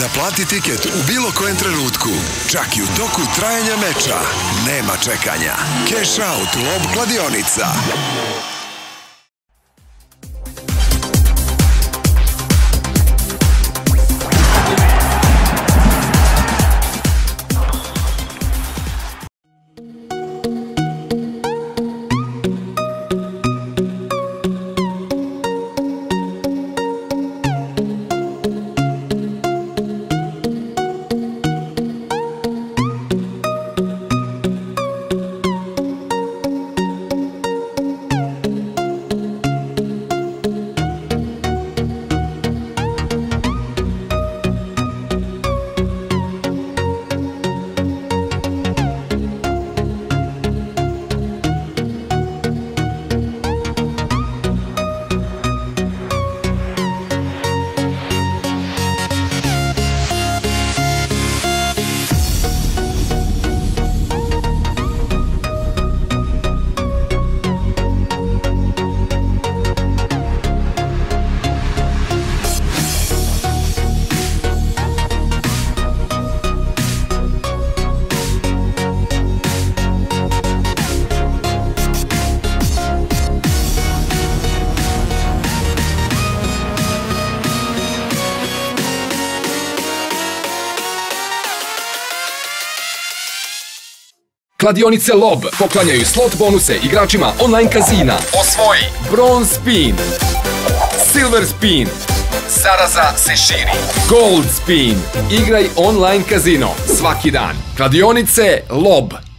Naplati tiket u bilo kojem trenutku, čak i u toku trajanja meča. Nema čekanja. Cash Out Lob kladionica. Kladionice Lob poklanjaju slot bonuse igračima online kazina. Osvoji Bronze Spin, Silver Spin, zaraza se širi. Gold Spin, igraj online kazino svaki dan. Kladionice Lob.